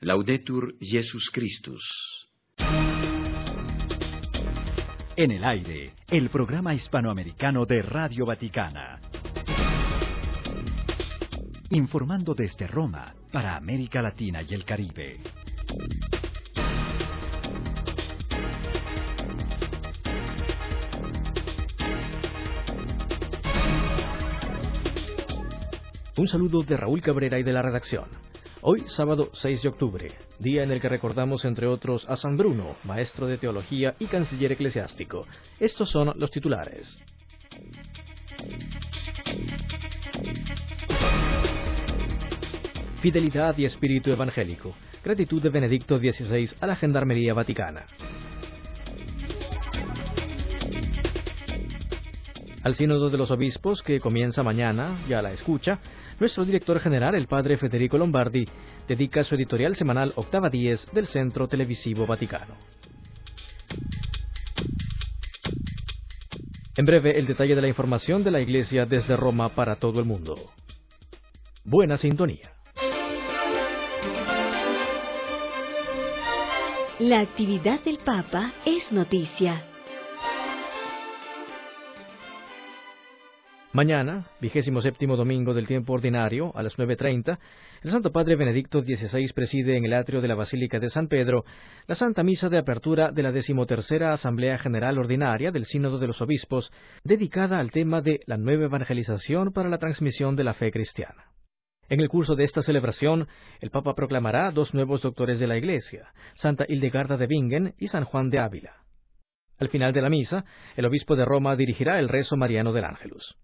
Laudetur Jesus Christus. En el aire, el programa hispanoamericano de Radio Vaticana. Informando desde Roma para América Latina y el Caribe. Un saludo de Raúl Cabrera y de la redacción. Hoy, sábado 6 de octubre, día en el que recordamos, entre otros, a San Bruno, maestro de teología y canciller eclesiástico. Estos son los titulares. Fidelidad y espíritu evangélico. Gratitud de Benedicto XVI a la Gendarmería Vaticana. Al Sínodo de los Obispos, que comienza mañana, ya la escucha, nuestro director general, el padre Federico Lombardi, dedica su editorial semanal Octava Dies del Centro Televisivo Vaticano. En breve, el detalle de la información de la Iglesia desde Roma para todo el mundo. Buena sintonía. La actividad del Papa es noticia. Mañana, 27º domingo del tiempo ordinario, a las 9:30, el Santo Padre Benedicto XVI preside en el atrio de la Basílica de San Pedro la Santa Misa de apertura de la 13ª Asamblea General Ordinaria del Sínodo de los Obispos, dedicada al tema de la nueva evangelización para la transmisión de la fe cristiana. En el curso de esta celebración, el Papa proclamará dos nuevos doctores de la Iglesia, Santa Hildegarda de Bingen y San Juan de Ávila. Al final de la misa, el obispo de Roma dirigirá el rezo mariano del Ángelus.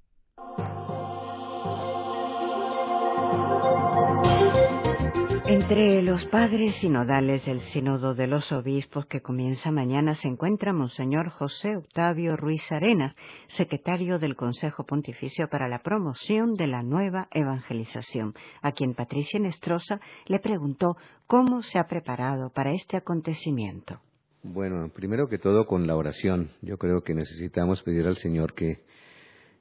Entre los padres sinodales del Sínodo de los Obispos que comienza mañana se encuentra Monseñor José Octavio Ruiz Arenas, secretario del Consejo Pontificio para la Promoción de la Nueva Evangelización, a quien Patricia Nestroza le preguntó cómo se ha preparado para este acontecimiento. Bueno, primero que todo con la oración. Yo creo que necesitamos pedir al Señor que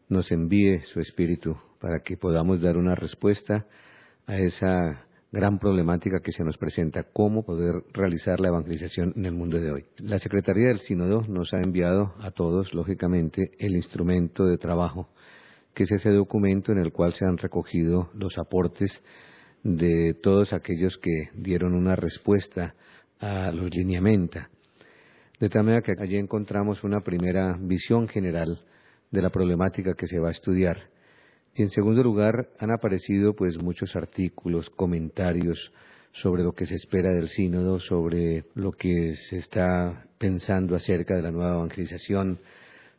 nos envíe su Espíritu para que podamos dar una respuesta a esa gran problemática que se nos presenta, cómo poder realizar la evangelización en el mundo de hoy. La Secretaría del Sínodo nos ha enviado a todos, lógicamente, el instrumento de trabajo, que es ese documento en el cual se han recogido los aportes de todos aquellos que dieron una respuesta a los lineamenta. De tal manera que allí encontramos una primera visión general de la problemática que se va a estudiar. Y en segundo lugar, han aparecido muchos artículos, comentarios sobre lo que se espera del sínodo, sobre lo que se está pensando acerca de la nueva evangelización,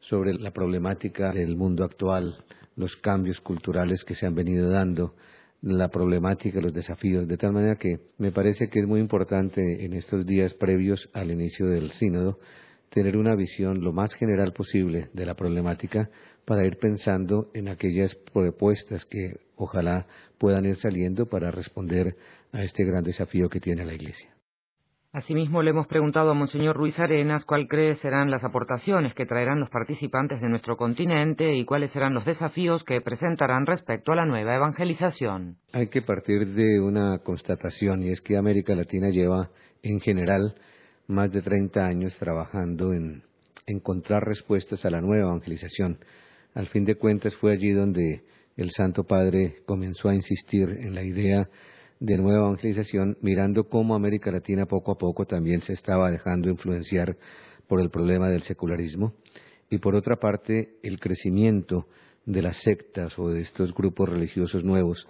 sobre la problemática del mundo actual, los cambios culturales que se han venido dando, la problemática, los desafíos, de tal manera que me parece que es muy importante en estos días previos al inicio del sínodo tener una visión lo más general posible de la problemática para ir pensando en aquellas propuestas que ojalá puedan ir saliendo para responder a este gran desafío que tiene la Iglesia. Asimismo, le hemos preguntado a Monseñor Ruiz Arenas cuál cree serán las aportaciones que traerán los participantes de nuestro continente y cuáles serán los desafíos que presentarán respecto a la nueva evangelización. Hay que partir de una constatación, y es que América Latina lleva, en general, más de 30 años trabajando en encontrar respuestas a la nueva evangelización. Al fin de cuentas fue allí donde el Santo Padre comenzó a insistir en la idea de nueva evangelización, mirando cómo América Latina poco a poco también se estaba dejando influenciar por el problema del secularismo, y por otra parte el crecimiento de las sectas o de estos grupos religiosos nuevos,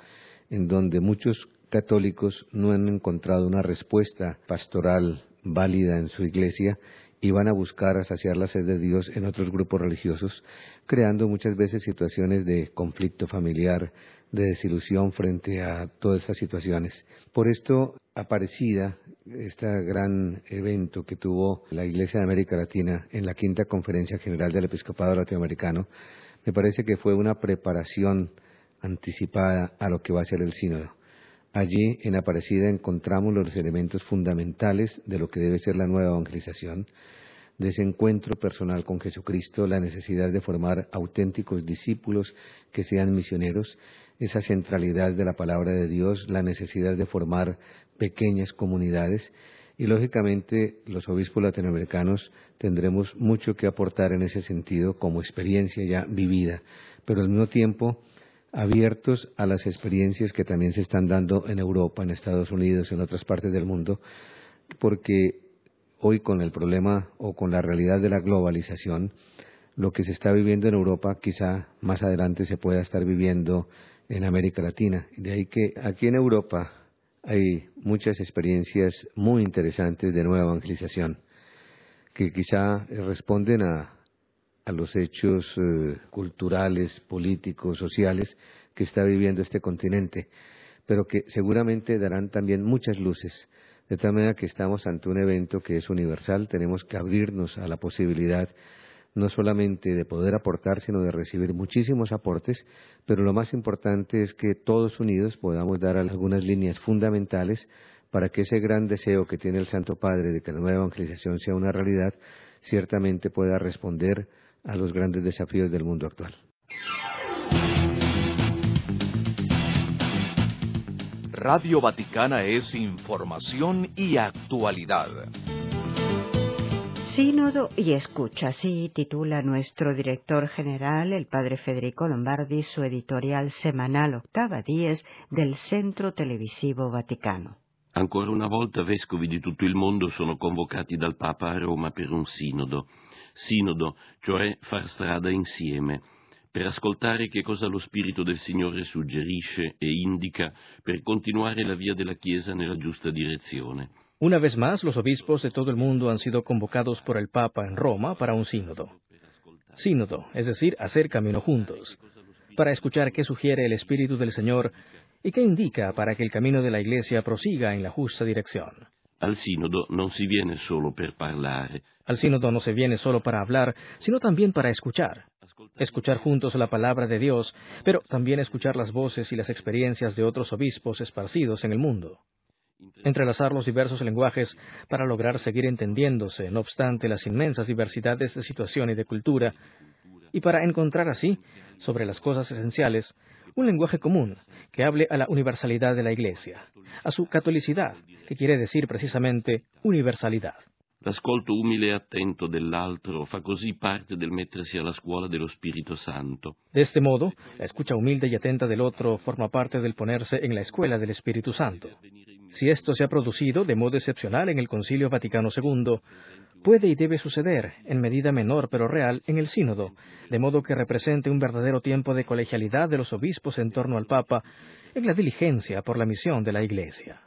en donde muchos católicos no han encontrado una respuesta pastoral válida en su iglesia y van a buscar a saciar la sed de Dios en otros grupos religiosos, creando muchas veces situaciones de conflicto familiar, de desilusión frente a todas estas situaciones. Por esto, Aparecida, este gran evento que tuvo la Iglesia de América Latina en la Quinta Conferencia General del Episcopado Latinoamericano, me parece que fue una preparación anticipada a lo que va a ser el sínodo. Allí, en Aparecida, encontramos los elementos fundamentales de lo que debe ser la nueva evangelización, de ese encuentro personal con Jesucristo, la necesidad de formar auténticos discípulos que sean misioneros, esa centralidad de la palabra de Dios, la necesidad de formar pequeñas comunidades y lógicamente los obispos latinoamericanos tendremos mucho que aportar en ese sentido como experiencia ya vivida, pero al mismo tiempo abiertos a las experiencias que también se están dando en Europa, en Estados Unidos, en otras partes del mundo, porque hoy con el problema o con la realidad de la globalización, lo que se está viviendo en Europa quizá más adelante se pueda estar viviendo en América Latina. De ahí que aquí en Europa hay muchas experiencias muy interesantes de nueva evangelización que quizá responden a los hechos culturales, políticos, sociales que está viviendo este continente, pero que seguramente darán también muchas luces. De tal manera que estamos ante un evento que es universal, tenemos que abrirnos a la posibilidad no solamente de poder aportar, sino de recibir muchísimos aportes, pero lo más importante es que todos unidos podamos dar algunas líneas fundamentales para que ese gran deseo que tiene el Santo Padre de que la nueva evangelización sea una realidad, ciertamente pueda responder a los grandes desafíos del mundo actual. Radio Vaticana es información y actualidad. Sínodo y escucha, así titula nuestro director general, el padre Federico Lombardi, su editorial semanal Octava Dies del Centro Televisivo Vaticano. Ancora una volta vescovi di tutto il mondo sono convocati dal Papa a Roma per un sinodo. Sinodo, cioè far strada insieme, per ascoltare che cosa lo Spirito del Signore suggerisce e indica per continuare la via della Chiesa nella giusta direzione. Una vez más, los obispos de todo el mundo han sido convocados por el Papa en Roma para un sínodo. Sínodo, es decir, hacer camino juntos, para escuchar qué sugiere el Espíritu del Señor y qué indica para que el camino de la Iglesia prosiga en la justa dirección. Al sínodo non si viene solo per parlare. Al sínodo no se viene solo para hablar, sino también para escuchar. Escuchar juntos la palabra de Dios, pero también escuchar las voces y las experiencias de otros obispos esparcidos en el mundo. Entrelazar los diversos lenguajes para lograr seguir entendiéndose, no obstante las inmensas diversidades de situación y de cultura, y para encontrar así, sobre las cosas esenciales, un lenguaje común que hable a la universalidad de la Iglesia, a su catolicidad, que quiere decir precisamente universalidad. L'ascolto umile e attento dell'altro fa così parte del mettersi alla scuola dello Spirito Santo. De este modo, la escucha humilde y atenta del otro forma parte del ponerse en la escuela del Espíritu Santo. Si esto se ha producido de modo excepcional en el Concilio Vaticano II, puede y debe suceder, en medida menor pero real, en el Sínodo, de modo que represente un verdadero tiempo de colegialidad de los obispos en torno al Papa, en la diligencia por la misión de la Iglesia.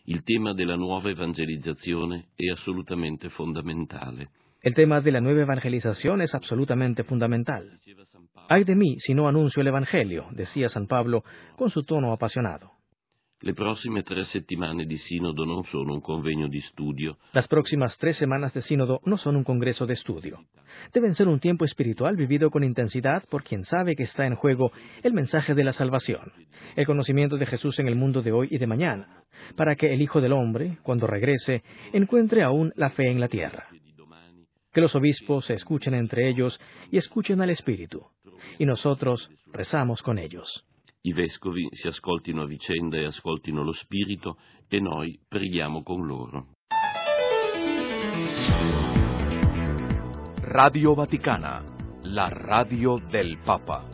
Il tema della nuova evangelizzazione è assolutamente fondamentale. El tema de la nueva evangelización es absolutamente fundamental. Ay de mí si no anuncio el Evangelio, decía San Pablo con su tono apasionado. Le prossime 3 settimane di Sinodo non sono un convegno di studio. Las próximas 3 semanas de Sínodo no son un congreso de estudio. Deben ser un tiempo espiritual vivido con intensidad por quien sabe que está en juego el mensaje de la salvación, el conocimiento de Jesús en el mundo de hoy y de mañana, para que el Hijo del Hombre, cuando regrese, encuentre aún la fe en la tierra. Que los obispos se escuchen entre ellos y escuchen al Espíritu, y nosotros rezamos con ellos. I vescovi si ascoltino a vicenda e ascoltino lo Spirito e noi preghiamo con loro. Radio Vaticana, la radio del Papa.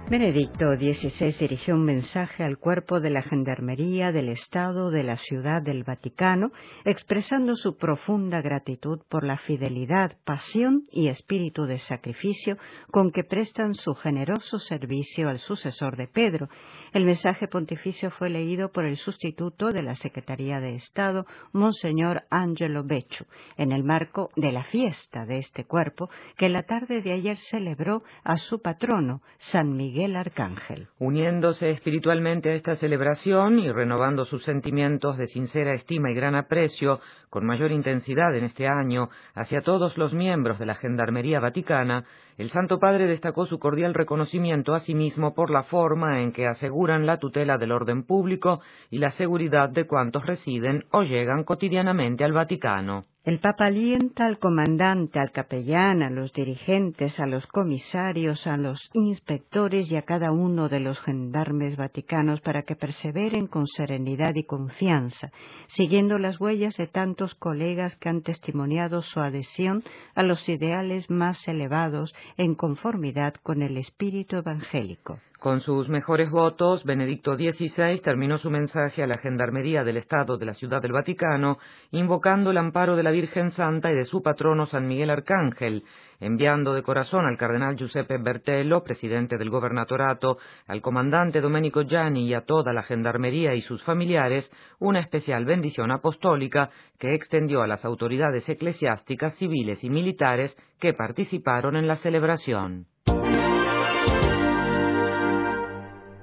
Benedicto XVI dirigió un mensaje al cuerpo de la Gendarmería del Estado de la Ciudad del Vaticano, expresando su profunda gratitud por la fidelidad, pasión y espíritu de sacrificio con que prestan su generoso servicio al sucesor de Pedro. El mensaje pontificio fue leído por el sustituto de la Secretaría de Estado, Monseñor Angelo Becciu, en el marco de la fiesta de este cuerpo, que la tarde de ayer celebró a su patrono, San Miguel Arcángel. Uniéndose espiritualmente a esta celebración y renovando sus sentimientos de sincera estima y gran aprecio, con mayor intensidad en este año, hacia todos los miembros de la Gendarmería Vaticana, El Santo Padre destacó su cordial reconocimiento a sí mismo por la forma en que aseguran la tutela del orden público y la seguridad de cuantos residen o llegan cotidianamente al Vaticano. El Papa alienta al comandante, al capellán, a los dirigentes, a los comisarios, a los inspectores y a cada uno de los gendarmes vaticanos para que perseveren con serenidad y confianza, siguiendo las huellas de tantos colegas que han testimoniado su adhesión a los ideales más elevados en conformidad con el espíritu evangélico. Con sus mejores votos, Benedicto XVI terminó su mensaje a la Gendarmería del Estado de la Ciudad del Vaticano, invocando el amparo de la Virgen Santa y de su patrono San Miguel Arcángel, enviando de corazón al cardenal Giuseppe Bertello, presidente del Gobernatorato, al comandante Domenico Gianni y a toda la Gendarmería y sus familiares, una especial bendición apostólica que extendió a las autoridades eclesiásticas, civiles y militares que participaron en la celebración.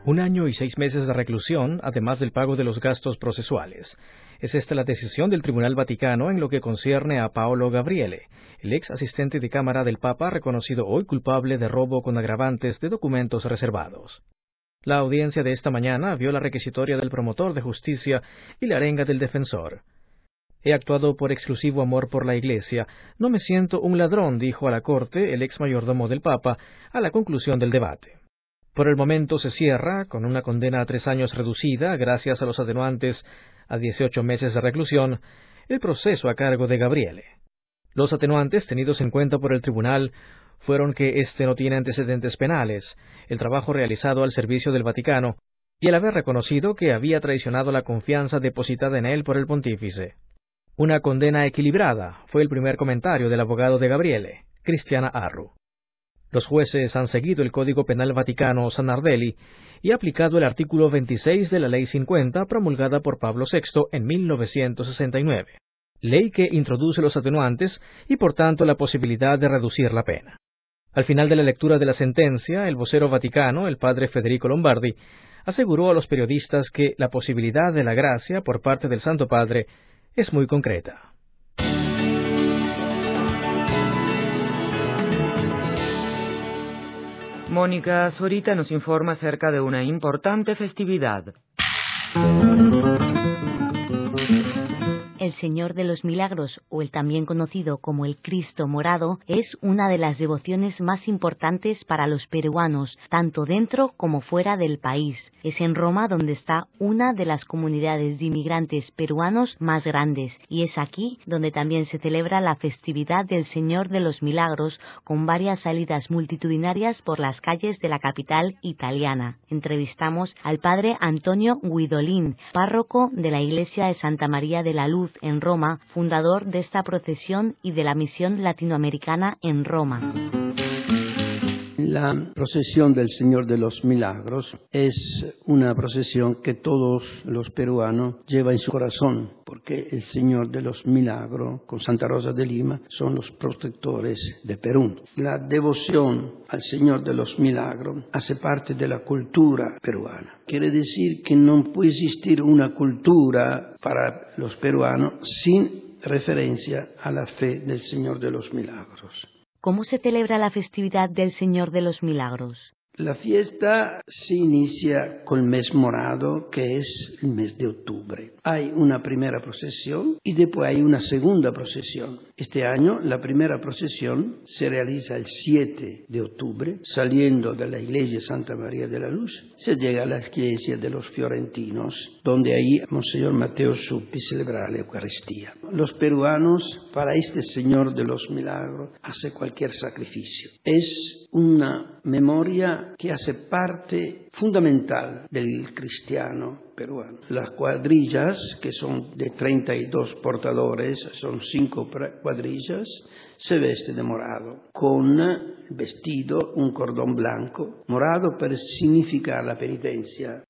1 año y 6 meses de reclusión, además del pago de los gastos procesuales. Es esta la decisión del Tribunal Vaticano en lo que concierne a Paolo Gabriele, el ex asistente de Cámara del Papa, reconocido hoy culpable de robo con agravantes de documentos reservados. La audiencia de esta mañana vio la requisitoria del promotor de justicia y la arenga del defensor. He actuado por exclusivo amor por la Iglesia. No me siento un ladrón, dijo a la Corte el ex mayordomo del Papa a la conclusión del debate. Por el momento se cierra con una condena a 3 años reducida, gracias a los atenuantes a 18 meses de reclusión, el proceso a cargo de Gabriele. Los atenuantes tenidos en cuenta por el tribunal fueron que éste no tiene antecedentes penales, el trabajo realizado al servicio del Vaticano y el haber reconocido que había traicionado la confianza depositada en él por el pontífice. Una condena equilibrada fue el primer comentario del abogado de Gabriele, Cristiana Arru. Los jueces han seguido el Código Penal Vaticano Sanardelli y aplicado el artículo 26 de la Ley 50 promulgada por Pablo VI en 1969, ley que introduce los atenuantes y por tanto la posibilidad de reducir la pena. Al final de la lectura de la sentencia, el vocero vaticano, el padre Federico Lombardi, aseguró a los periodistas que la posibilidad de la gracia por parte del Santo Padre es muy concreta. Mónica Zorita nos informa acerca de una importante festividad. El Señor de los Milagros, o el también conocido como el Cristo Morado, es una de las devociones más importantes para los peruanos, tanto dentro como fuera del país. Es en Roma donde está una de las comunidades de inmigrantes peruanos más grandes, y es aquí donde también se celebra la festividad del Señor de los Milagros, con varias salidas multitudinarias por las calles de la capital italiana. Entrevistamos al padre Antonio Guidolin, párroco de la iglesia de Santa María de la Luz en Roma, fundador de esta procesión y de la misión latinoamericana en Roma. La procesión del Señor de los Milagros es una procesión que todos los peruanos llevan en su corazón, porque el Señor de los Milagros, con Santa Rosa de Lima, son los protectores de Perú. La devoción al Señor de los Milagros hace parte de la cultura peruana. Quiere decir que no puede existir una cultura para los peruanos sin referencia a la fe del Señor de los Milagros. ¿Cómo se celebra la festividad del Señor de los Milagros? La fiesta se inicia con el mes morado, que es el mes de octubre. Hay una primera procesión y después hay una segunda procesión. Este año la primera procesión se realiza el 7 de octubre, saliendo de la iglesia Santa María de la Luz, se llega a la iglesia de los Fiorentinos, donde ahí Monseñor Mateo Suppi celebra la Eucaristía. Los peruanos, para este Señor de los Milagros, hace cualquier sacrificio. Es una memoria que hace parte fundamental del cristiano peruano. Las cuadrillas, que son de 32 portadores, son 5 cuadrillas, se veste de morado, con vestido, un cordón blanco. Morado significa la penitencia.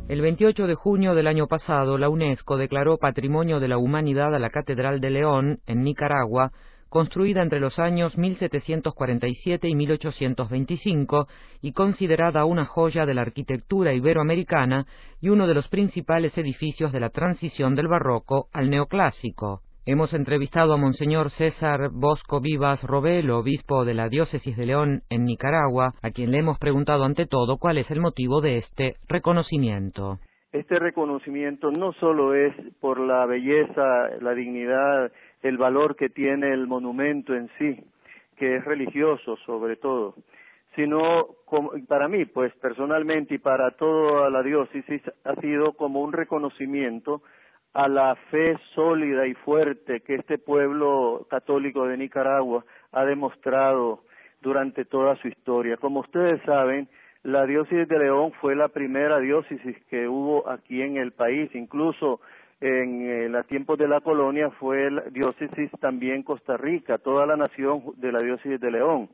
El 28 de junio del año pasado, la UNESCO declaró Patrimonio de la Humanidad a la Catedral de León, en Nicaragua, construida entre los años 1747 y 1825 y considerada una joya de la arquitectura iberoamericana y uno de los principales edificios de la transición del barroco al neoclásico. Hemos entrevistado a Monseñor César Bosco Vivas Robelo, obispo de la Diócesis de León en Nicaragua, a quien le hemos preguntado ante todo cuál es el motivo de este reconocimiento. Este reconocimiento no solo es por la belleza, la dignidad, el valor que tiene el monumento en sí, que es religioso sobre todo, sino para mí, pues personalmente y para toda la diócesis, ha sido como un reconocimiento a la fe sólida y fuerte que este pueblo católico de Nicaragua ha demostrado durante toda su historia. Como ustedes saben, la diócesis de León fue la primera diócesis que hubo aquí en el país, incluso en los tiempos de la colonia fue la diócesis también Costa Rica, toda la nación de la diócesis de León.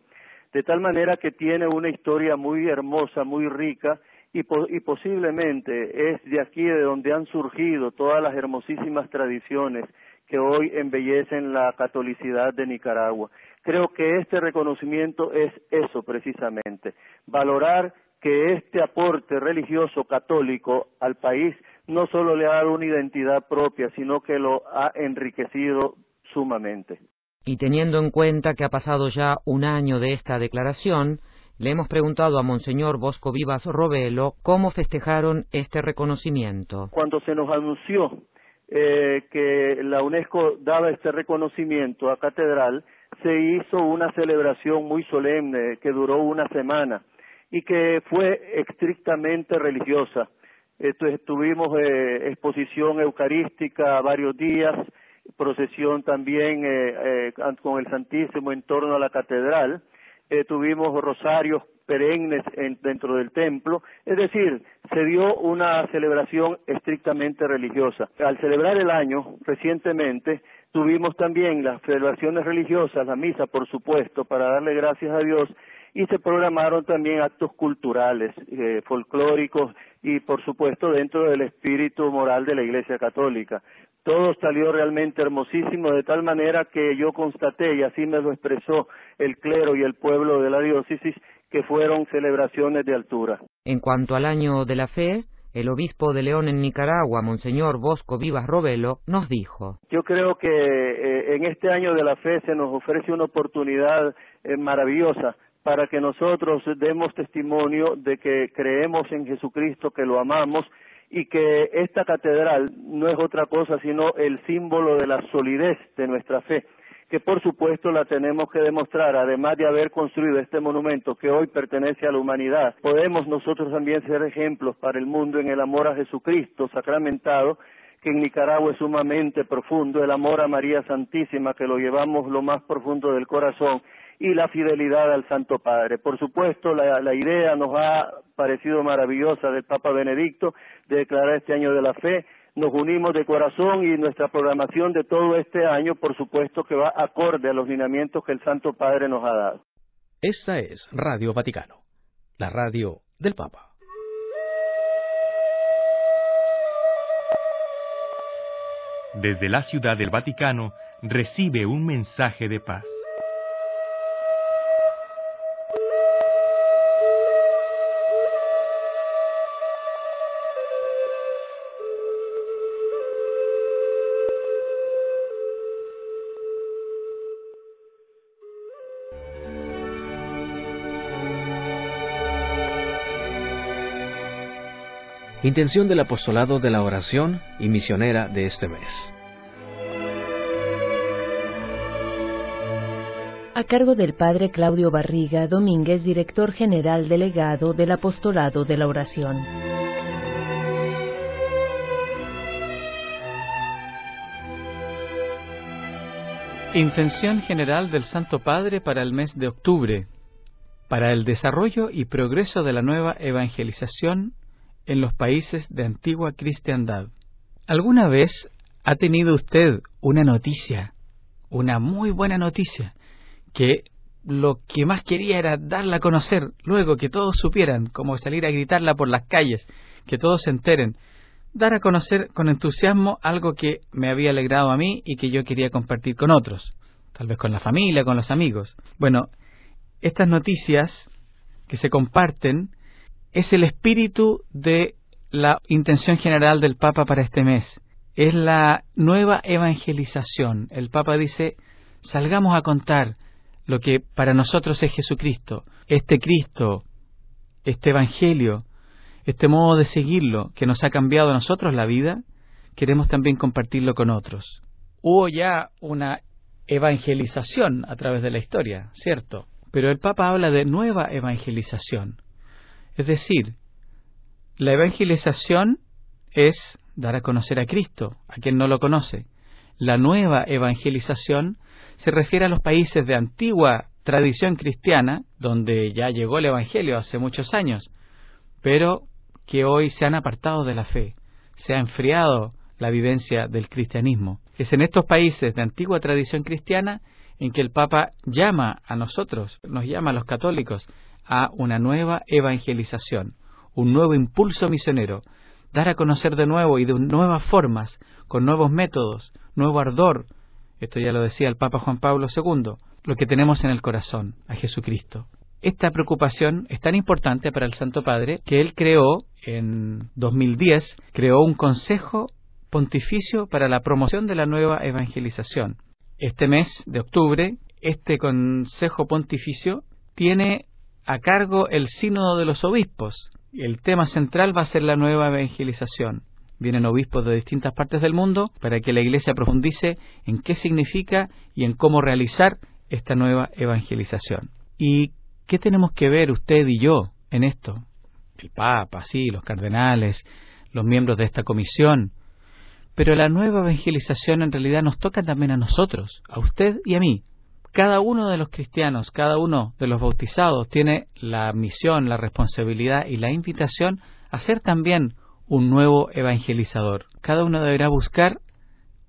De tal manera que tiene una historia muy hermosa, muy rica, y posiblemente es de aquí de donde han surgido todas las hermosísimas tradiciones que hoy embellecen la catolicidad de Nicaragua. Creo que este reconocimiento es eso precisamente, valorar que este aporte religioso católico al país no solo le ha dado una identidad propia, sino que lo ha enriquecido sumamente. Y teniendo en cuenta que ha pasado ya un año de esta declaración, le hemos preguntado a Monseñor Bosco Vivas Robelo cómo festejaron este reconocimiento. Cuando se nos anunció que la UNESCO daba este reconocimiento a Catedral, se hizo una celebración muy solemne que duró una semana y que fue estrictamente religiosa. Tuvimos exposición eucarística varios días, procesión también con el Santísimo en torno a la Catedral. Tuvimos rosarios perennes dentro del templo, es decir, se dio una celebración estrictamente religiosa. Al celebrar el año, recientemente, tuvimos también las celebraciones religiosas, la misa, por supuesto, para darle gracias a Dios, y se programaron también actos culturales, folclóricos, y por supuesto dentro del espíritu moral de la Iglesia Católica. Todo salió realmente hermosísimo, de tal manera que yo constaté, y así me lo expresó el clero y el pueblo de la diócesis, que fueron celebraciones de altura. En cuanto al año de la fe, el obispo de León en Nicaragua, Monseñor Bosco Vivas Robelo, nos dijo: Yo creo que en este año de la fe se nos ofrece una oportunidad maravillosa para que nosotros demos testimonio de que creemos en Jesucristo, que lo amamos, y que esta catedral no es otra cosa sino el símbolo de la solidez de nuestra fe, que por supuesto la tenemos que demostrar, además de haber construido este monumento que hoy pertenece a la humanidad. Podemos nosotros también ser ejemplos para el mundo en el amor a Jesucristo sacramentado, que en Nicaragua es sumamente profundo, el amor a María Santísima, que lo llevamos lo más profundo del corazón, y la fidelidad al Santo Padre. Por supuesto, la idea nos ha parecido maravillosa del Papa Benedicto de declarar este año de la fe. Nos unimos de corazón y nuestra programación de todo este año, por supuesto, que va acorde a los lineamientos que el Santo Padre nos ha dado. Esta es Radio Vaticano, la radio del Papa. Desde la Ciudad del Vaticano recibe un mensaje de paz. Intención del apostolado de la oración y misionera de este mes. A cargo del Padre Claudio Barriga Domínguez, director general delegado del apostolado de la oración. Intención general del Santo Padre para el mes de octubre, para el desarrollo y progreso de la nueva evangelización en los países de antigua cristiandad. ¿Alguna vez ha tenido usted una noticia, una muy buena noticia, que lo que más quería era darla a conocer, luego que todos supieran, como salir a gritarla por las calles, que todos se enteren, dar a conocer con entusiasmo algo que me había alegrado a mí y que yo quería compartir con otros, tal vez con la familia, con los amigos? Bueno, estas noticias que se comparten es el espíritu de la intención general del Papa para este mes. es la nueva evangelización. El Papa dice, salgamos a contar lo que para nosotros es Jesucristo. Cristo, este Evangelio, este modo de seguirlo que nos ha cambiado a nosotros la vida, queremos también compartirlo con otros. Hubo ya una evangelización a través de la historia, ¿cierto? Pero el Papa habla de nueva evangelización. Es decir, la evangelización es dar a conocer a Cristo, a quien no lo conoce. La nueva evangelización se refiere a los países de antigua tradición cristiana, donde ya llegó el Evangelio hace muchos años, pero que hoy se han apartado de la fe, se ha enfriado la vivencia del cristianismo. Es en estos países de antigua tradición cristiana en que el Papa llama a nosotros, nos llama a los católicos, a una nueva evangelización, un nuevo impulso misionero, dar a conocer de nuevo y de nuevas formas, con nuevos métodos, nuevo ardor. Esto ya lo decía el Papa Juan Pablo II, lo que tenemos en el corazón, a Jesucristo. Esta preocupación es tan importante para el Santo Padre que él creó, en 2010, creó un Consejo Pontificio para la promoción de la nueva evangelización. Este mes de octubre, este Consejo Pontificio tiene a cargo el Sínodo de los Obispos. El tema central va a ser la nueva evangelización. Vienen obispos de distintas partes del mundo para que la Iglesia profundice en qué significa y en cómo realizar esta nueva evangelización. ¿Y qué tenemos que ver usted y yo en esto? El Papa, sí, los cardenales, los miembros de esta comisión. Pero la nueva evangelización en realidad nos toca también a nosotros, a usted y a mí. Cada uno de los cristianos, cada uno de los bautizados tiene la misión, la responsabilidad y la invitación a ser también un nuevo evangelizador. Cada uno deberá buscar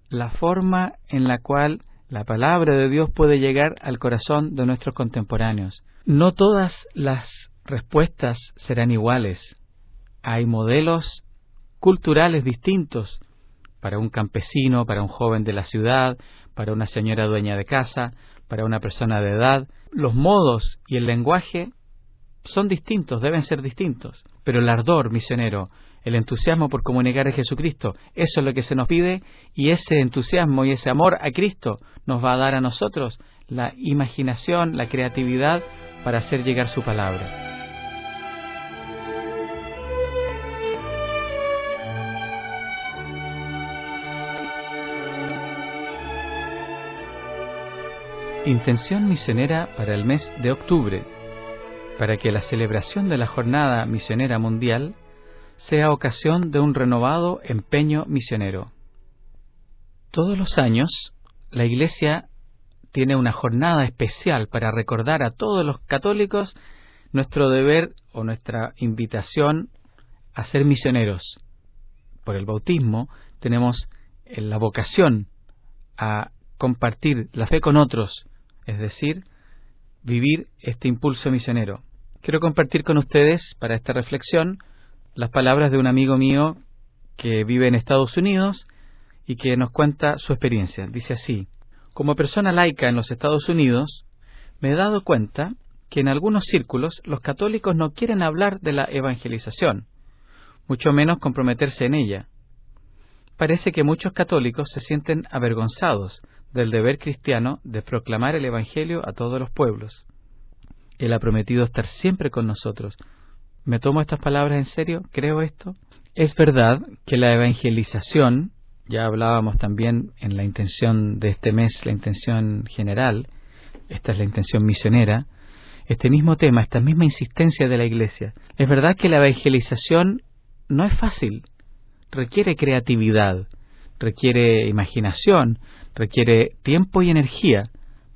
la forma en la cual la palabra de Dios puede llegar al corazón de nuestros contemporáneos. No todas las respuestas serán iguales. Hay modelos culturales distintos para un campesino, para un joven de la ciudad, para una señora dueña de casa, para una persona de edad. Los modos y el lenguaje son distintos, deben ser distintos. Pero el ardor misionero, el entusiasmo por comunicar a Jesucristo, eso es lo que se nos pide, y ese entusiasmo y ese amor a Cristo nos va a dar a nosotros la imaginación, la creatividad para hacer llegar su palabra. Intención misionera para el mes de octubre, para que la celebración de la Jornada Misionera Mundial sea ocasión de un renovado empeño misionero. Todos los años, la Iglesia tiene una jornada especial para recordar a todos los católicos nuestro deber o nuestra invitación a ser misioneros. Por el bautismo tenemos la vocación a compartir la fe con otros, es decir, vivir este impulso misionero. Quiero compartir con ustedes, para esta reflexión, las palabras de un amigo mío que vive en Estados Unidos y que nos cuenta su experiencia. Dice así: como persona laica en los Estados Unidos, me he dado cuenta que en algunos círculos los católicos no quieren hablar de la evangelización, mucho menos comprometerse en ella. Parece que muchos católicos se sienten avergonzados del deber cristiano de proclamar el Evangelio a todos los pueblos. Él ha prometido estar siempre con nosotros. ¿Me tomo estas palabras en serio? ¿Creo esto? Es verdad que la evangelización, ya hablábamos también en la intención de este mes, la intención general, esta es la intención misionera, este mismo tema, esta misma insistencia de la Iglesia. Es verdad que la evangelización no es fácil, requiere creatividad, requiere imaginación, requiere tiempo y energía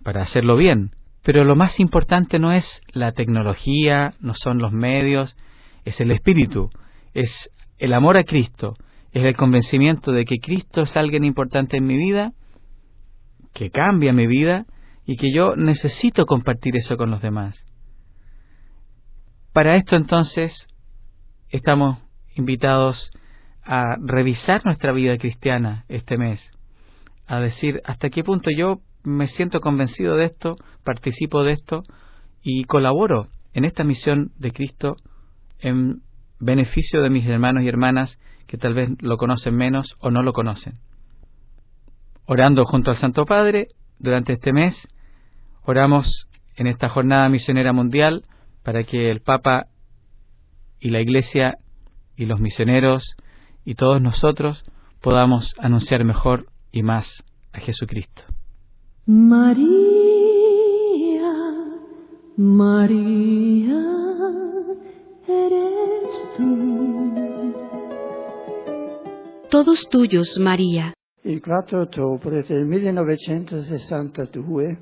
para hacerlo bien. Pero lo más importante no es la tecnología, no son los medios, es el espíritu, es el amor a Cristo, es el convencimiento de que Cristo es alguien importante en mi vida, que cambia mi vida y que yo necesito compartir eso con los demás. Para esto entonces estamos invitados a revisar nuestra vida cristiana este mes, a decir hasta qué punto yo me siento convencido de esto, participo de esto y colaboro en esta misión de Cristo en beneficio de mis hermanos y hermanas que tal vez lo conocen menos o no lo conocen. Orando junto al Santo Padre, durante este mes, oramos en esta jornada misionera mundial para que el Papa y la Iglesia y los misioneros y todos nosotros podamos anunciar mejor y más a Jesucristo. María, María, eres tú. Todos tuyos, María. Il 4 ottobre del 1962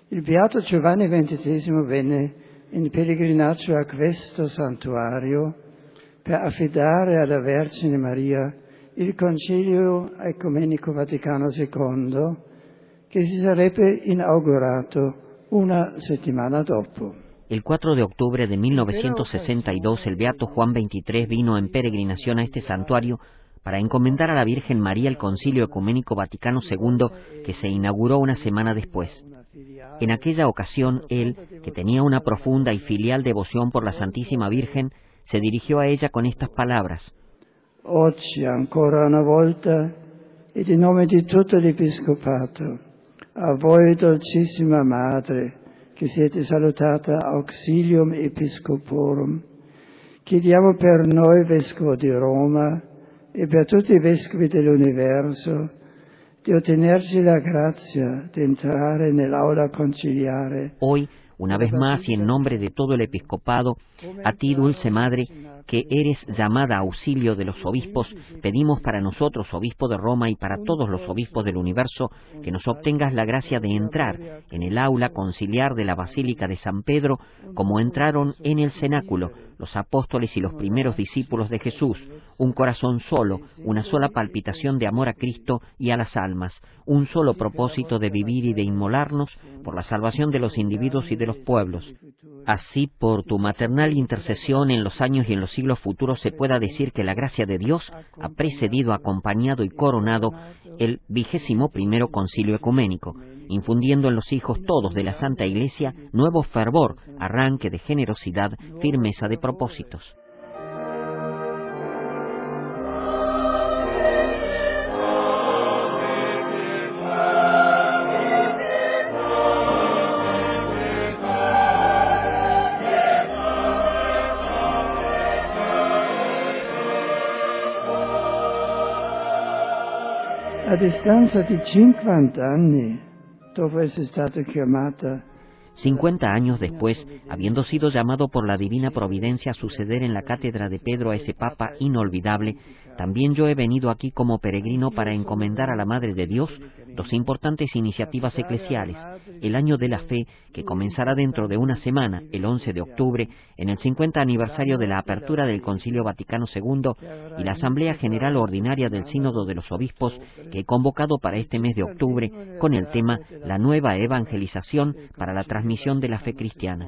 il Beato Giovanni XXIII venne in pellegrinaggio a questo santuario per affidare alla Vergine Maria il Concilio Ecumenico Vaticano II che si sarebbe inaugurato una settimana dopo. El 4 de octubre de 1962 el Beato Juan XXIII vino en peregrinación a este santuario para encomendar a la Virgen María el Concilio Ecuménico Vaticano II que se inauguró una semana después. En aquella ocasión él, que tenía una profunda y filial devoción por la Santísima Virgen, se dirigió a ella con estas palabras: Oggi ancora una volta, ed in nome di tutto l'Episcopato, a voi dolcissima Madre, che siete salutata Auxilium Episcoporum, chiediamo per noi Vescovo di Roma e per tutti i Vescovi dell'universo di ottenerci la grazia di entrare nell'aula conciliare. Hoy, una vez más y en nombre de todo el episcopado, a ti, dulce Madre, que eres llamada auxilio de los obispos, pedimos para nosotros, obispo de Roma, y para todos los obispos del universo, que nos obtengas la gracia de entrar en el aula conciliar de la Basílica de San Pedro, como entraron en el cenáculo los apóstoles y los primeros discípulos de Jesús, un corazón solo, una sola palpitación de amor a Cristo y a las almas, un solo propósito de vivir y de inmolarnos por la salvación de los individuos y de los pueblos. Así, por tu maternal intercesión en los años y en los siglos futuros, se pueda decir que la gracia de Dios ha precedido, acompañado y coronado el 21º Concilio Ecuménico, infundiendo en los hijos todos de la Santa Iglesia nuevo fervor, arranque de generosidad, firmeza de propósitos. A distanza di 50 anni, dopo essere stata chiamata 50 años después, habiendo sido llamado por la divina providencia a suceder en la cátedra de Pedro a ese Papa inolvidable, también yo he venido aquí como peregrino para encomendar a la Madre de Dios dos importantes iniciativas eclesiales: el Año de la Fe, que comenzará dentro de una semana, el 11 de octubre, en el 50 aniversario de la apertura del Concilio Vaticano II, y la Asamblea General Ordinaria del Sínodo de los Obispos, que he convocado para este mes de octubre, con el tema La nueva evangelización para la transmisión de la fe cristiana.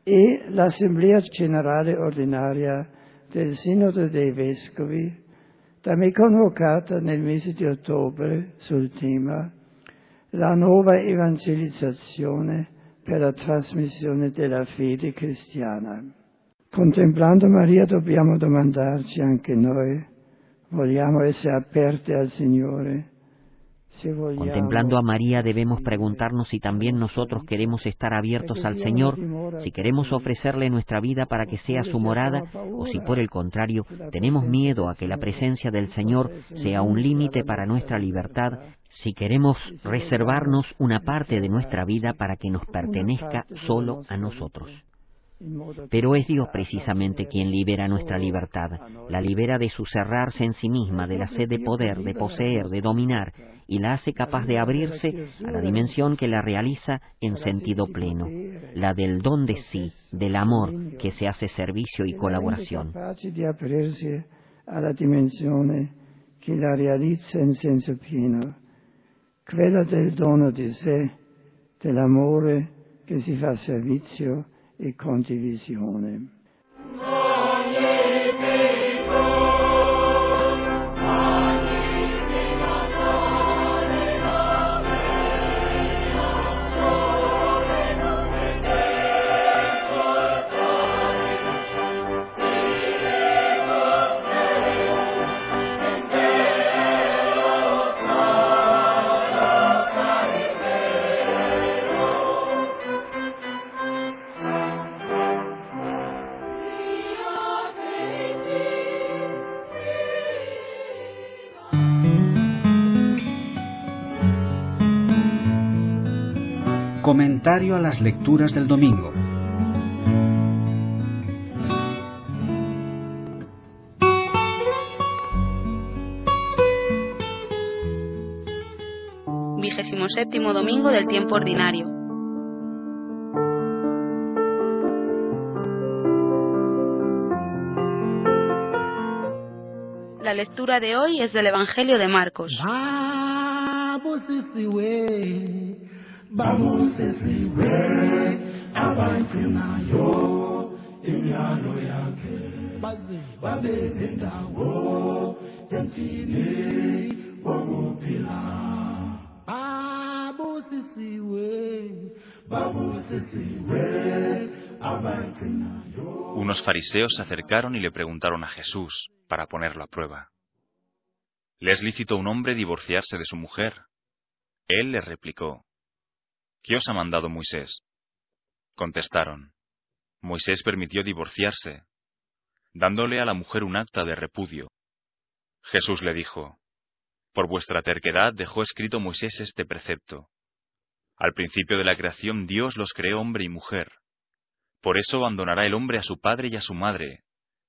E l'Assemblea Generale Ordinaria del Sinodo dei Vescovi, da me convocata nel mese di ottobre sul tema La nuova evangelizzazione per la trasmissione della fede cristiana. Contemplando Maria dobbiamo domandarci anche noi: vogliamo essere aperti al Signore? Contemplando a María debemos preguntarnos si también nosotros queremos estar abiertos al Señor, si queremos ofrecerle nuestra vida para que sea su morada, o si por el contrario tenemos miedo a que la presencia del Señor sea un límite para nuestra libertad, si queremos reservarnos una parte de nuestra vida para que nos pertenezca solo a nosotros. Pero es Dios precisamente quien libera nuestra libertad, la libera de su cerrarse en sí misma, de la sed de poder, de poseer, de dominar, y la hace capaz de abrirse a la dimensión que la realiza en sentido pleno, la del don de sí, del amor que se hace servicio y colaboración. Capace di aprirsi alla dimensione che la realizza in senso pieno, quella del dono di sé, dell'amore che si fa servizio e condivisione. Comentario a las lecturas del domingo. Séptimo domingo del tiempo ordinario. La lectura de hoy es del Evangelio de Marcos. Unos fariseos se acercaron y le preguntaron a Jesús para ponerlo a prueba: ¿Le es lícito a un hombre divorciarse de su mujer? Él les replicó: ¿Qué os ha mandado Moisés? Contestaron: Moisés permitió divorciarse, dándole a la mujer un acta de repudio. Jesús le dijo: Por vuestra terquedad dejó escrito Moisés este precepto. Al principio de la creación Dios los creó hombre y mujer. Por eso abandonará el hombre a su padre y a su madre,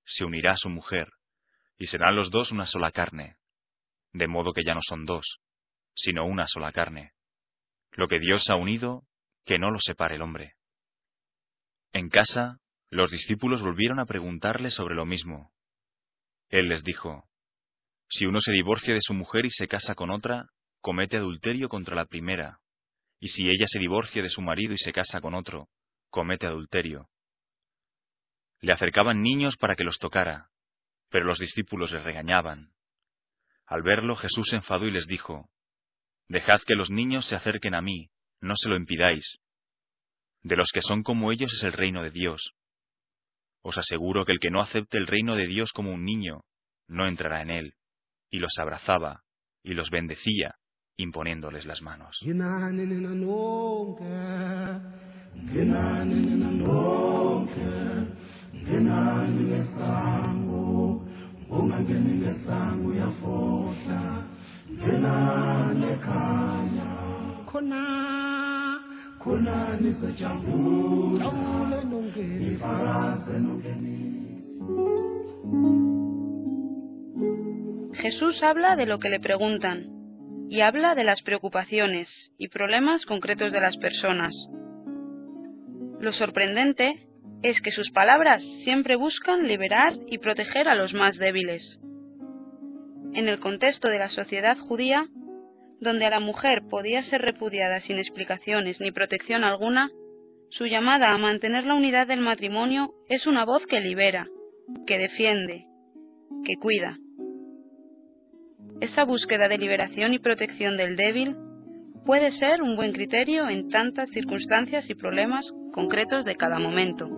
se unirá a su mujer, y serán los dos una sola carne. De modo que ya no son dos, sino una sola carne. Lo que Dios ha unido, que no lo separe el hombre. En casa, los discípulos volvieron a preguntarle sobre lo mismo. Él les dijo: Si uno se divorcia de su mujer y se casa con otra, comete adulterio contra la primera. Y si ella se divorcia de su marido y se casa con otro, comete adulterio. Le acercaban niños para que los tocara, pero los discípulos les regañaban. Al verlo, Jesús se enfadó y les dijo: Dejad que los niños se acerquen a mí, no se lo impidáis. De los que son como ellos es el reino de Dios. Os aseguro que el que no acepte el reino de Dios como un niño, no entrará en él. Y los abrazaba, y los bendecía, imponiéndoles las manos. Jesús habla de lo que le preguntan y habla de las preocupaciones y problemas concretos de las personas. Lo sorprendente es que sus palabras siempre buscan liberar y proteger a los más débiles. En el contexto de la sociedad judía, donde a la mujer podía ser repudiada sin explicaciones ni protección alguna, su llamada a mantener la unidad del matrimonio es una voz que libera, que defiende, que cuida. Esa búsqueda de liberación y protección del débil puede ser un buen criterio en tantas circunstancias y problemas concretos de cada momento.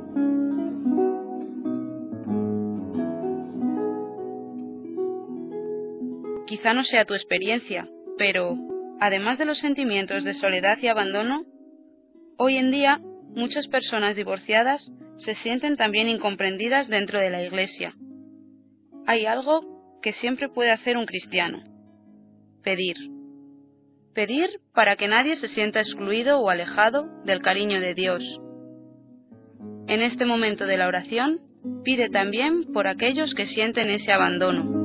Quizá no sea tu experiencia, pero, además de los sentimientos de soledad y abandono, hoy en día muchas personas divorciadas se sienten también incomprendidas dentro de la Iglesia. Hay algo que siempre puede hacer un cristiano: pedir. Pedir para que nadie se sienta excluido o alejado del cariño de Dios. En este momento de la oración, pide también por aquellos que sienten ese abandono.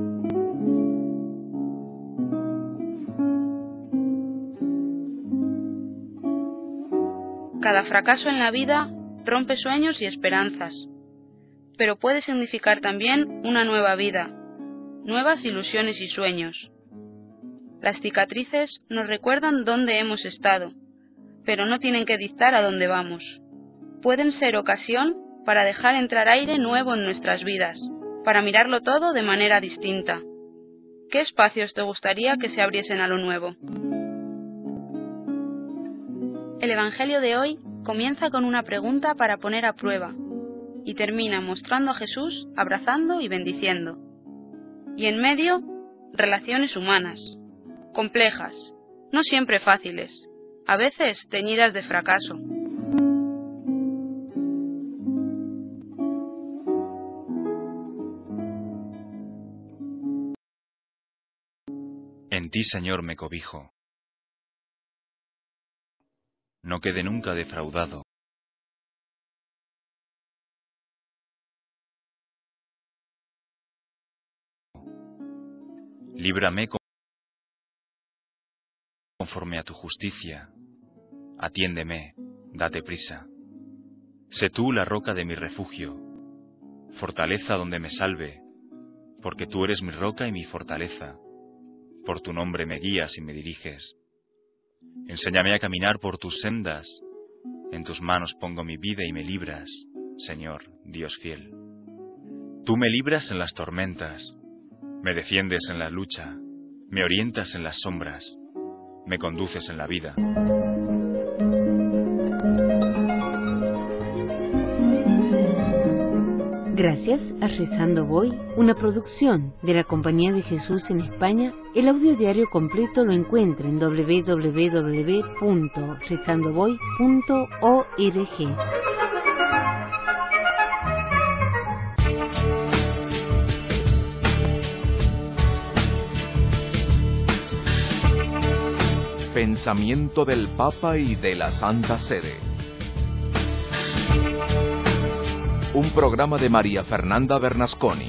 Cada fracaso en la vida rompe sueños y esperanzas, pero puede significar también una nueva vida, nuevas ilusiones y sueños. Las cicatrices nos recuerdan dónde hemos estado, pero no tienen que dictar a dónde vamos. Pueden ser ocasión para dejar entrar aire nuevo en nuestras vidas, para mirarlo todo de manera distinta. ¿Qué espacios te gustaría que se abriesen a lo nuevo? El Evangelio de hoy comienza con una pregunta para poner a prueba y termina mostrando a Jesús abrazando y bendiciendo. Y en medio, relaciones humanas, complejas, no siempre fáciles, a veces teñidas de fracaso. En ti, Señor, me cobijo. no quede nunca defraudado. Líbrame conforme a tu justicia. Atiéndeme, date prisa. Sé tú la roca de mi refugio, fortaleza donde me salve, porque tú eres mi roca y mi fortaleza. Por tu nombre me guías y me diriges. Enséñame a caminar por tus sendas. En tus manos pongo mi vida y me libras, Señor, Dios fiel. Tú me libras en las tormentas, me defiendes en la lucha, me orientas en las sombras, me conduces en la vida. Gracias a Rezando Voy, una producción de la Compañía de Jesús en España. El audio diario completo lo encuentra en www.rezandovoy.org. Pensamiento del Papa y de la Santa Sede. Un programa de María Fernanda Bernasconi.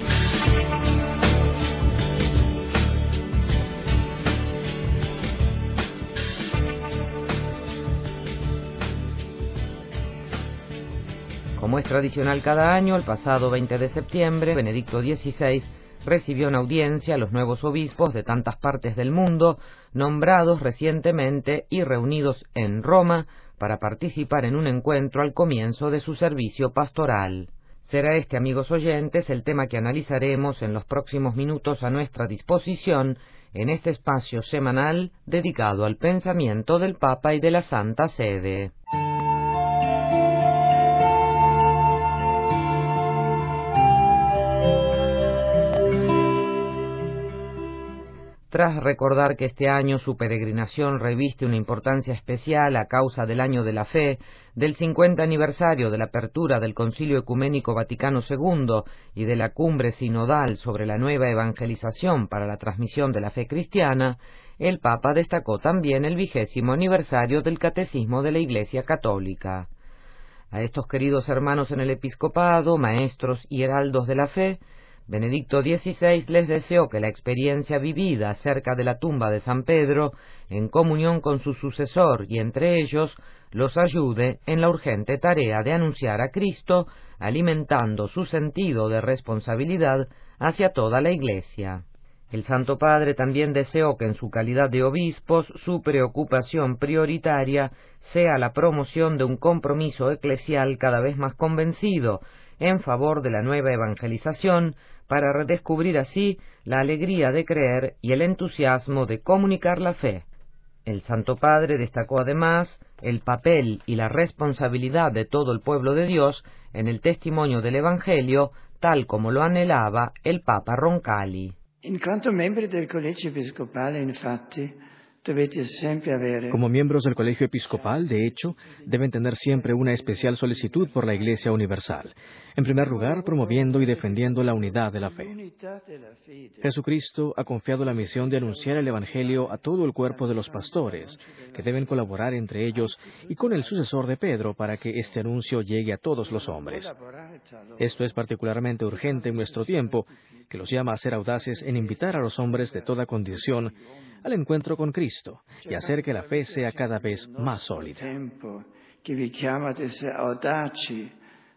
Como es tradicional cada año, el pasado 20 de septiembre, Benedicto XVI recibió en audiencia a los nuevos obispos de tantas partes del mundo, nombrados recientemente y reunidos en Roma para participar en un encuentro al comienzo de su servicio pastoral. Será este, amigos oyentes, el tema que analizaremos en los próximos minutos a nuestra disposición en este espacio semanal dedicado al pensamiento del Papa y de la Santa Sede. Tras recordar que este año su peregrinación reviste una importancia especial a causa del Año de la Fe, del 50 aniversario de la apertura del Concilio Ecuménico Vaticano II y de la Cumbre Sinodal sobre la nueva evangelización para la transmisión de la fe cristiana, el Papa destacó también el 20º aniversario del Catecismo de la Iglesia Católica. A estos queridos hermanos en el episcopado, maestros y heraldos de la fe, Benedicto XVI les deseó que la experiencia vivida cerca de la tumba de San Pedro, en comunión con su sucesor y entre ellos, los ayude en la urgente tarea de anunciar a Cristo, alimentando su sentido de responsabilidad hacia toda la Iglesia. El Santo Padre también deseó que en su calidad de obispos su preocupación prioritaria sea la promoción de un compromiso eclesial cada vez más convencido en favor de la nueva evangelización, para redescubrir así la alegría de creer y el entusiasmo de comunicar la fe. El Santo Padre destacó además el papel y la responsabilidad de todo el pueblo de Dios en el testimonio del Evangelio, tal como lo anhelaba el Papa Roncalli. Como miembros del Colegio Episcopal, de hecho, deben tener siempre una especial solicitud por la Iglesia Universal. En primer lugar, promoviendo y defendiendo la unidad de la fe. Jesucristo ha confiado la misión de anunciar el Evangelio a todo el cuerpo de los pastores, que deben colaborar entre ellos y con el sucesor de Pedro para que este anuncio llegue a todos los hombres. Esto es particularmente urgente en nuestro tiempo, que los llama a ser audaces en invitar a los hombres de toda condición al encuentro con Cristo y hacer que la fe sea cada vez más sólida.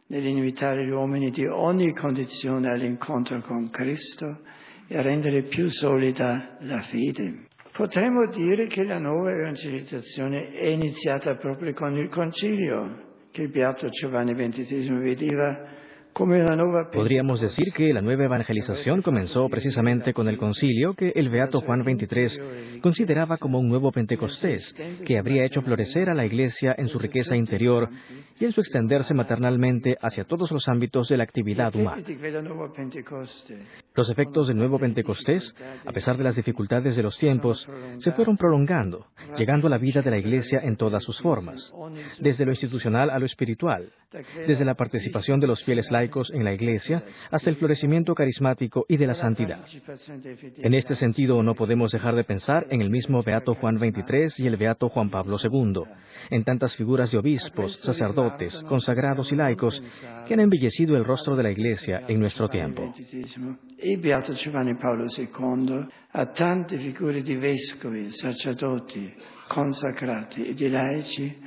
Nell'invitare gli uomini di ogni condizione all'incontro con Cristo e a rendere più solida la fede. Potremmo dire che la nuova evangelizzazione è iniziata proprio con il concilio, che il Beato Giovanni XXIII vedeva come una nuova. Podríamos decir que la nueva evangelización comenzó precisamente con el concilio que el Beato Juan XXIII consideraba como un nuevo Pentecostés, que habría hecho florecer a la Iglesia en su riqueza interior y en su extenderse maternalmente hacia todos los ámbitos de la actividad humana. Los efectos del nuevo Pentecostés, a pesar de las dificultades de los tiempos, se fueron prolongando, llegando a la vida de la Iglesia en todas sus formas, desde lo institucional a lo espiritual, desde la participación de los fieles laicos laicos en la Iglesia hasta el florecimiento carismático y de la santidad. En este sentido, no podemos dejar de pensar en el mismo Beato Juan XXIII y el Beato Juan Pablo II, en tantas figuras de obispos, sacerdotes, consagrados y laicos que han embellecido el rostro de la Iglesia en nuestro tiempo. E Beato Giovanni Paolo II, a tante figure di vescovi, sacerdoti, consacrati e di laici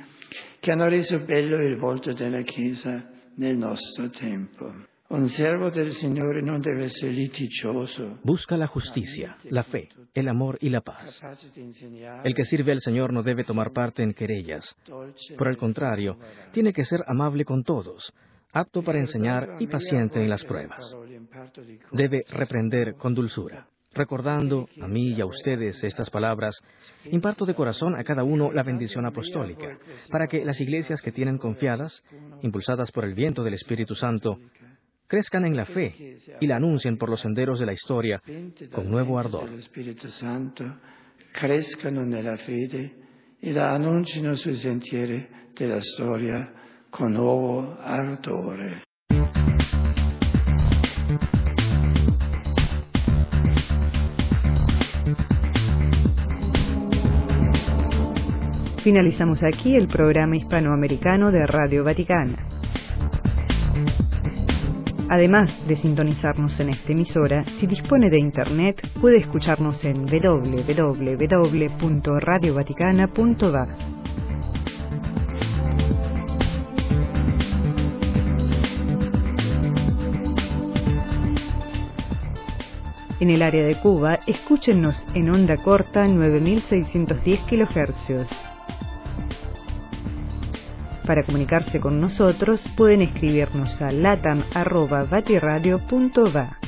che hanno reso bello il volto della Chiesa nel nostro tempo. Un servo del Signore non deve essere litigioso. Busca la justicia, la fe, el amor y la paz. El que sirve al Señor no debe tomar parte en querellas. Por el contrario, tiene que ser amable con todos, apto para enseñar y paciente en las pruebas. Debe reprender con dulzura. Recordando a mí y a ustedes estas palabras, imparto de corazón a cada uno la bendición apostólica, para que las iglesias que tienen confiadas, impulsadas por el viento del Espíritu Santo, crezcan en la fe y la anuncien por los senderos de la historia con nuevo ardor. Crescano nella fede e la annunciano sui sentieri della storia con nuovo ardore. Finalizamos aquí el programa hispanoamericano de Radio Vaticana. Además de sintonizarnos en esta emisora, si dispone de Internet, puede escucharnos en www.radiovaticana.va. En el área de Cuba, escúchenos en onda corta 9610 kHz. Para comunicarse con nosotros, pueden escribirnos a latam@vatiradio.va.